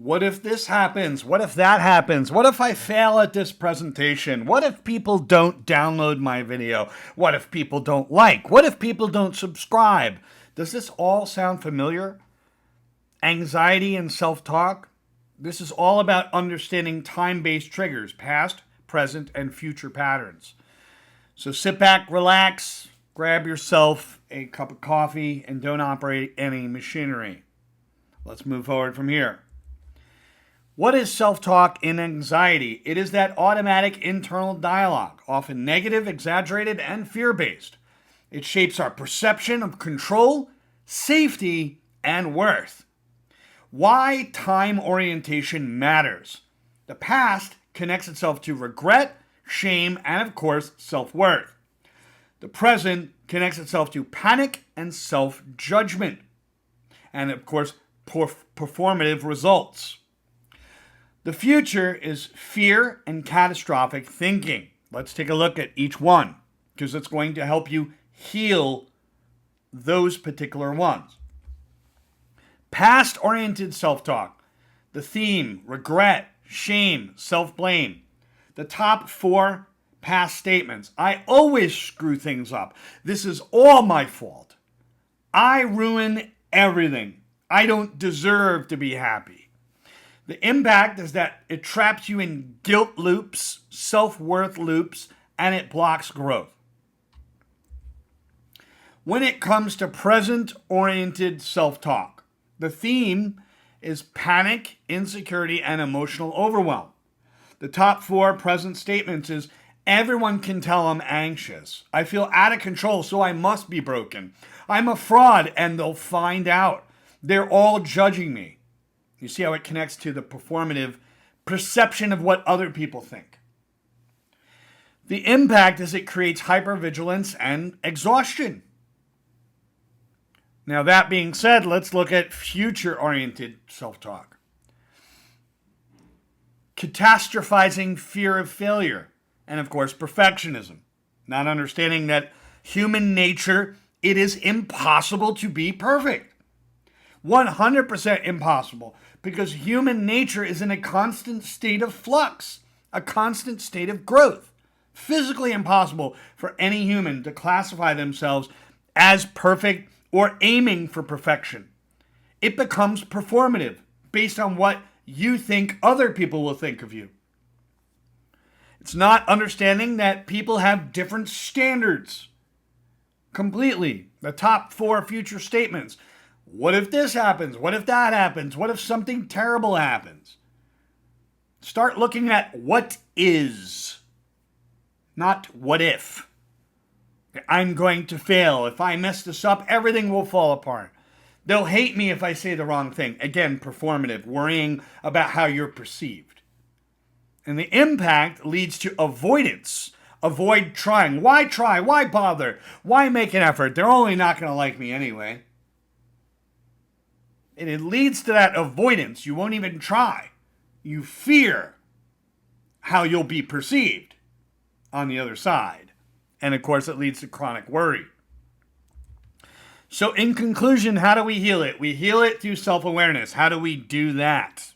What if this happens? What if that happens? What if I fail at this presentation? What if people don't download my video? What if people don't like? What if people don't subscribe? Does this all sound familiar? Anxiety and self-talk? This is all about understanding time-based triggers, past, present, and future patterns. So sit back, relax, grab yourself a cup of coffee, and don't operate any machinery. Let's move forward from here. What is self-talk in anxiety? It is that automatic internal dialogue, often negative, exaggerated, and fear-based. It shapes our perception of control, safety, and worth. Why time orientation matters. The past connects itself to regret, shame, and of course, self-worth. The present connects itself to panic and self-judgment. And of course, performative results. The future is fear and catastrophic thinking. Let's take a look at each one because it's going to help you heal those particular ones. Past-oriented self-talk. The theme, regret, shame, self-blame. The top 4 past statements. I always screw things up. This is all my fault. I ruin everything. I don't deserve to be happy. The impact is that it traps you in guilt loops, self-worth loops, and it blocks growth. When it comes to present-oriented self-talk, the theme is panic, insecurity, and emotional overwhelm. The top 4 present statements is, everyone can tell I'm anxious. I feel out of control, so I must be broken. I'm a fraud, and they'll find out. They're all judging me. You see how it connects to the performative perception of what other people think. The impact is it creates hypervigilance and exhaustion. Now, that being said, let's look at future-oriented self-talk. Catastrophizing fear of failure, and of course, perfectionism. Not understanding that human nature, it is impossible to be perfect. 100% impossible, because human nature is in a constant state of flux, a constant state of growth. Physically impossible for any human to classify themselves as perfect or aiming for perfection. It becomes performative based on what you think other people will think of you. It's not understanding that people have different standards. Completely. The top 4 future statements. What if this happens? What if that happens? What if something terrible happens? Start looking at what is, not what if. I'm going to fail. If I mess this up, everything will fall apart. They'll hate me if I say the wrong thing. Again, performative, worrying about how you're perceived. And the impact leads to avoidance. Avoid trying. Why try? Why bother? Why make an effort? They're only not going to like me anyway. And it leads to that avoidance. You won't even try. You fear how you'll be perceived on the other side. And of course, it leads to chronic worry. So in conclusion, how do we heal it? We heal it through self-awareness. How do we do that?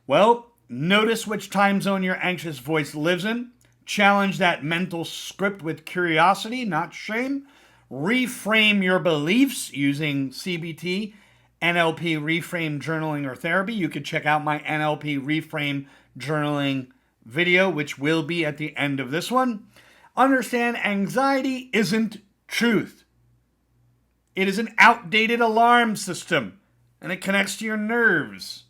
Well, notice which time zone your anxious voice lives in. Challenge that mental script with curiosity, not shame. Reframe your beliefs using CBT, NLP reframe journaling or therapy. You could check out my NLP reframe journaling video, which will be at the end of this one. Understand anxiety isn't truth. It is an outdated alarm system, and it connects to your nerves.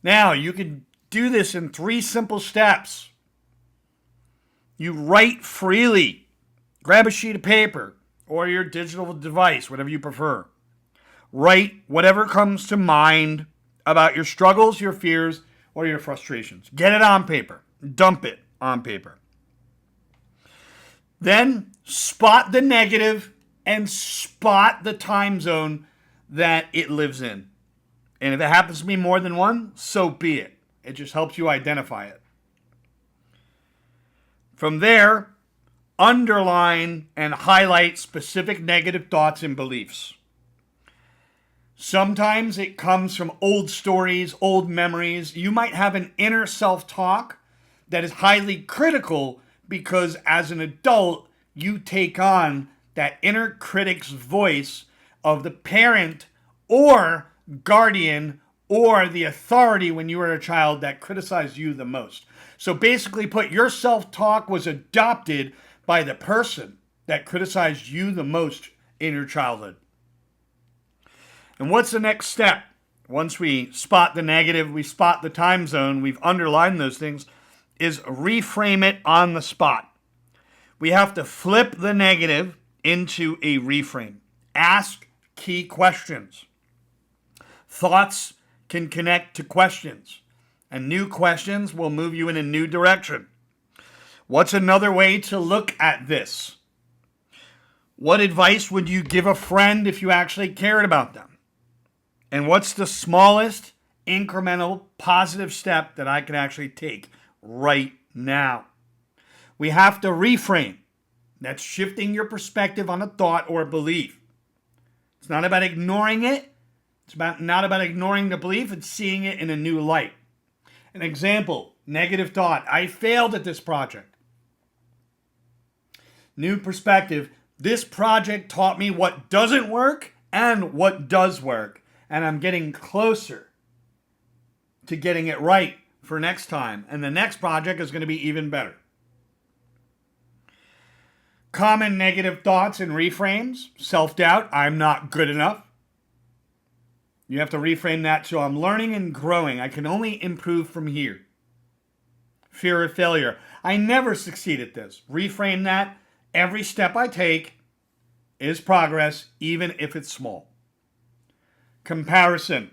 Now, you can do this in 3 simple steps. You write freely. Grab a sheet of paper or your digital device, whatever you prefer. Write whatever comes to mind about your struggles, your fears, or your frustrations. Get it on paper. Dump it on paper. Then spot the negative and spot the time zone that it lives in. And if it happens to be more than one, so be it. It just helps you identify it. From there, underline and highlight specific negative thoughts and beliefs. Sometimes it comes from old stories, old memories. You might have an inner self-talk that is highly critical because as an adult, you take on that inner critic's voice of the parent or guardian or the authority when you were a child that criticized you the most. So basically put, your self-talk was adopted by the person that criticized you the most in your childhood. And what's the next step? Once we spot the negative, we spot the time zone, we've underlined those things, is reframe it on the spot. We have to flip the negative into a reframe. Ask key questions. Thoughts can connect to questions, and new questions will move you in a new direction. What's another way to look at this? What advice would you give a friend if you actually cared about them? And what's the smallest incremental positive step that I can actually take right now? We have to reframe. That's shifting your perspective on a thought or a belief. It's not about ignoring it. It's not about ignoring the belief. It's seeing it in a new light. An example, negative thought. I failed at this project. New perspective. This project taught me what doesn't work and what does work. And I'm getting closer to getting it right for next time. And the next project is going to be even better. Common negative thoughts and reframes. Self-doubt. I'm not good enough. You have to reframe that to I'm learning and growing. I can only improve from here. Fear of failure. I never succeed at this. Reframe that. Every step I take is progress, even if it's small. Comparison.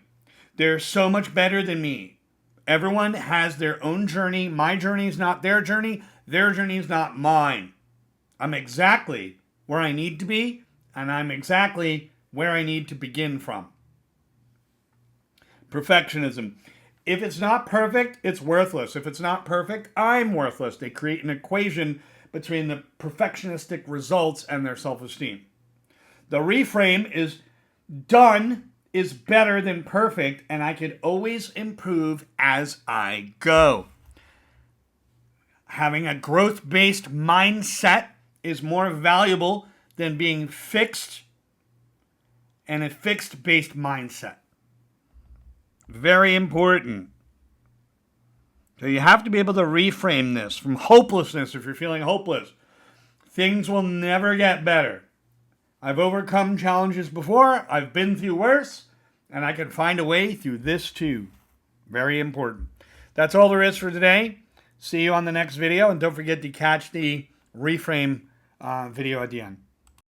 They're so much better than me. Everyone has their own journey. My journey is not their journey. Their journey is not mine. I'm exactly where I need to be, and I'm exactly where I need to begin from. Perfectionism. If it's not perfect, it's worthless. If it's not perfect, I'm worthless. They create an equation between the perfectionistic results and their self-esteem. The reframe is done is better than perfect, and I can always improve as I go. Having a growth-based mindset is more valuable than being fixed and a fixed-based mindset. Very important. So you have to be able to reframe this from hopelessness if you're feeling hopeless. Things will never get better. I've overcome challenges before. I've been through worse. And I can find a way through this too. Very important. That's all there is for today. See you on the next video. And don't forget to catch the reframe video at the end.